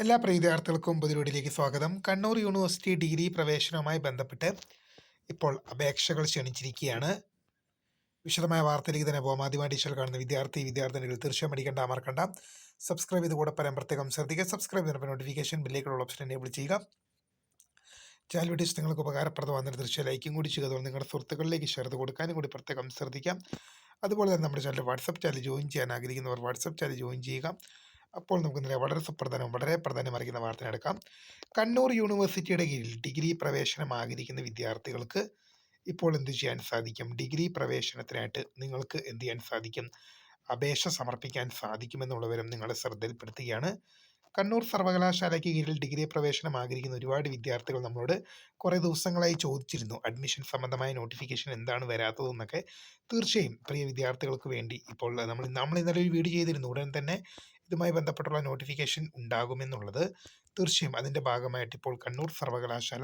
എല്ലാ പ്രിയ വിദ്യാർത്ഥികൾക്കും പുതിയൊരിലേക്ക് സ്വാഗതം. കണ്ണൂർ യൂണിവേഴ്സിറ്റി ഡിഗ്രി പ്രവേശനവുമായി ബന്ധപ്പെട്ട് ഇപ്പോൾ അപേക്ഷകൾ ക്ഷണിച്ചിരിക്കുകയാണ്. വിശദമായ വാർത്തയിലേക്ക് തന്നെ പോകാം. ആദ്യമായി ടീച്ചർ കാണുന്ന വിദ്യാർത്ഥിനികൾ തീർച്ചയായും അടിക്കേണ്ട മറക്കണ്ട. സബ്സ്ക്രൈബ് ചെയ്ത് കൂടെ പറയാൻ പ്രത്യേകം ശ്രദ്ധിക്കുക. സബ്സ്ക്രൈബ് ചെയ്യുന്ന നോട്ടിഫിക്കേഷൻ ബില്ലേക്കുള്ള ഓപ്ഷൻ എനേബിൾ ചെയ്യുക. ചാനൽ വീഡിയോസ് നിങ്ങൾക്ക് ഉപകാരപ്രദമാകുന്ന തീർച്ചയായും ലൈക്കും കൂടി ചെയ്യുക. അതുപോലെ നിങ്ങളുടെ സുഹൃത്തുക്കളിലേക്ക് ഷെയർ ചെയ്ത് കൊടുക്കാനും കൂടി പ്രത്യേകം ശ്രദ്ധിക്കാം. അതുപോലെ തന്നെ നമ്മുടെ ചാനൽ വാട്സപ്പ് ചാനൽ ജോയിൻ ചെയ്യാൻ ആഗ്രഹിക്കുന്നവർ വാട്സപ്പ് ചാനൽ ജോയിൻ ചെയ്യുക. അപ്പോൾ നമുക്ക് ഇന്നലെ വളരെ പ്രാധാന്യമറിയിക്കുന്ന വാർത്ത എടുക്കാം. കണ്ണൂർ യൂണിവേഴ്സിറ്റിയുടെ കീഴിൽ ഡിഗ്രി പ്രവേശനം ആഗ്രഹിക്കുന്ന വിദ്യാർത്ഥികൾക്ക് ഇപ്പോൾ എന്ത് ചെയ്യാൻ സാധിക്കും? ഡിഗ്രി പ്രവേശനത്തിനായിട്ട് നിങ്ങൾക്ക് എന്ത് ചെയ്യാൻ സാധിക്കും? അപേക്ഷ സമർപ്പിക്കാൻ സാധിക്കുമെന്നുള്ള വിവരം നിങ്ങളെ ശ്രദ്ധയിൽപ്പെടുത്തുകയാണ്. കണ്ണൂർ സർവകലാശാലയ്ക്ക് കീഴിൽ ഡിഗ്രി പ്രവേശനം ആഗ്രഹിക്കുന്ന ഒരുപാട് വിദ്യാർത്ഥികൾ നമ്മളോട് കുറേ ദിവസങ്ങളായി ചോദിച്ചിരുന്നു, അഡ്മിഷൻ സംബന്ധമായ നോട്ടിഫിക്കേഷൻ എന്താണ് വരാത്തതെന്നൊക്കെ. തീർച്ചയായും പ്രിയ വിദ്യാർത്ഥികൾക്ക് വേണ്ടി ഇപ്പോൾ നമ്മൾ ഇന്നലെ ഒരു വീഡിയോ ചെയ്തിരുന്നു. ഉടൻ തന്നെ ഇതുമായി ബന്ധപ്പെട്ടുള്ള നോട്ടിഫിക്കേഷൻ ഉണ്ടാകുമെന്നുള്ളത്. തീർച്ചയായും അതിൻ്റെ ഭാഗമായിട്ട് ഇപ്പോൾ കണ്ണൂർ സർവകലാശാല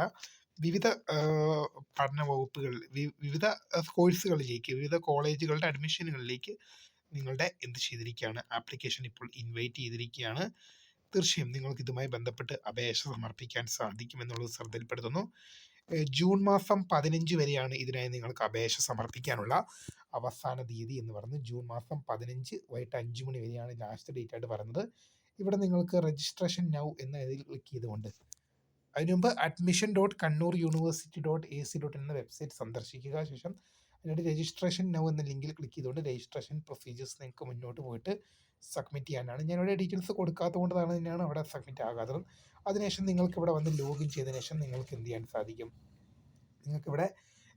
വിവിധ പഠന വകുപ്പുകൾ, വിവിധ കോഴ്സുകളിലേക്ക്, വിവിധ കോളേജുകളുടെ അഡ്മിഷനുകളിലേക്ക് നിങ്ങളുടെ എന്ത് ചെയ്തിരിക്കുകയാണ്, ആപ്ലിക്കേഷൻ ഇപ്പോൾ ഇൻവൈറ്റ് ചെയ്തിരിക്കുകയാണ്. തീർച്ചയായും നിങ്ങൾക്ക് ഇതുമായി ബന്ധപ്പെട്ട് അപേക്ഷ സമർപ്പിക്കാൻ സാധിക്കുമെന്നുള്ളത് ശ്രദ്ധയിൽപ്പെടുത്തുന്നു. ജൂൺ മാസം 15 വരെയാണ് ഇതിനായി നിങ്ങൾക്ക് അപേക്ഷ സമർപ്പിക്കാനുള്ള അവസാന തീയതി എന്ന് പറയുന്നത്. ജൂൺ മാസം 15 വൈകിട്ട് 5 മണി വരെയാണ് ലാസ്റ്റ് ഡേറ്റ് ആയിട്ട് പറയുന്നത്. ഇവിടെ നിങ്ങൾക്ക് രജിസ്ട്രേഷൻ നൗ എന്ന ഇതിൽ ക്ലിക്ക് ചെയ്തുകൊണ്ട് അതിനു മുമ്പ് admission.kannur.university.ac.in എന്ന വെബ്സൈറ്റ് സന്ദർശിക്കുക. ശേഷം അതിനായിട്ട് രജിസ്ട്രേഷൻ നൗ എന്ന ലിങ്കിൽ ക്ലിക്ക് ചെയ്തുകൊണ്ട് രജിസ്ട്രേഷൻ പ്രൊസീജിയേഴ്സ് നിങ്ങൾക്ക് മുന്നോട്ട് പോയിട്ട് സബ്മിറ്റ് ചെയ്യാനാണ്. ഞാനിവിടെ ഡീറ്റെയിൽസ് കൊടുക്കാത്തത് കൊണ്ട് തന്നെയാണ് അവിടെ സബ്മിറ്റ് ആകാത്തത്. അതിനുശേഷം നിങ്ങൾക്ക് ഇവിടെ വന്ന് ലോഗിൻ ചെയ്തതിനു ശേഷം നിങ്ങൾക്ക് എന്ത് ചെയ്യാൻ സാധിക്കും? നിങ്ങൾക്കിവിടെ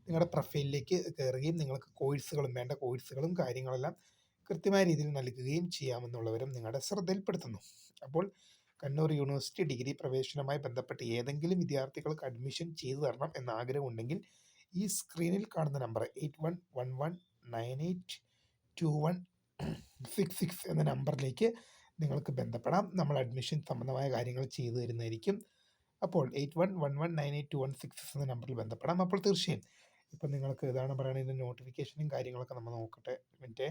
നിങ്ങളുടെ പ്രൊഫൈലിലേക്ക് കയറുകയും നിങ്ങൾക്ക് വേണ്ട കോഴ്സുകളും കാര്യങ്ങളെല്ലാം കൃത്യമായ രീതിയിൽ നൽകുകയും ചെയ്യാമെന്നുള്ളവരും നിങ്ങളുടെ ശ്രദ്ധയിൽപ്പെടുത്തുന്നു. അപ്പോൾ കണ്ണൂർ യൂണിവേഴ്സിറ്റി ഡിഗ്രി പ്രവേശനവുമായി ബന്ധപ്പെട്ട് ഏതെങ്കിലും വിദ്യാർത്ഥികൾക്ക് അഡ്മിഷൻ ചെയ്തു തരണം എന്ന ആഗ്രഹമുണ്ടെങ്കിൽ ഈ സ്ക്രീനിൽ കാണുന്ന നമ്പർ 8111982166 എന്ന നമ്പറിലേക്ക് നിങ്ങൾക്ക് ബന്ധപ്പെടാം. നമ്മൾ അഡ്മിഷൻ സംബന്ധമായ കാര്യങ്ങൾ ചെയ്തു തരുന്നതായിരിക്കും. അപ്പോൾ 8111982166 എന്ന നമ്പറിൽ ബന്ധപ്പെടാം. അപ്പോൾ തീർച്ചയായും ഇപ്പം നിങ്ങൾക്ക് ഇതാണ് പറയുന്നത്, ഇതിൻ്റെ നോട്ടിഫിക്കേഷനും കാര്യങ്ങളൊക്കെ നമ്മൾ നോക്കട്ടെ. മറ്റേ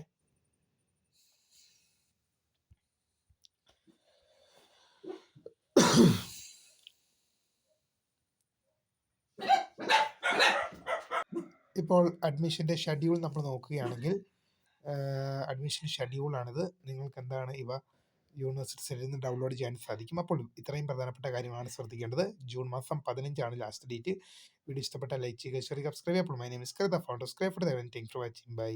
ഇപ്പോൾ അഡ്മിഷൻ്റെ ഷെഡ്യൂൾ നമ്മൾ നോക്കുകയാണെങ്കിൽ അഡ്മിഷൻ ഷെഡ്യൂളാണിത്. നിങ്ങൾക്ക് എന്താണ് ഇവ യൂണിവേഴ്സിറ്റി സൈറ്റിൽ നിന്ന് ഡൗൺലോഡ് ചെയ്യാൻ സാധിക്കും. അപ്പോൾ ഇത്രയും പ്രധാനപ്പെട്ട കാര്യങ്ങളാണ് ശ്രദ്ധിക്കേണ്ടത്. ജൂൺ മാസം 15 ലാസ്റ്റ് ഡേറ്റ്. വീഡിയോ ഇഷ്ടപ്പെട്ട ലൈക്ക് ചെയ്യുക, ഷെയർ ചെയ്യുക, സബ്സ്ക്രൈബ് ചെയ്യുക. അപ്പോൾ my name is Krita, founder scribe for the thanks for watching. By.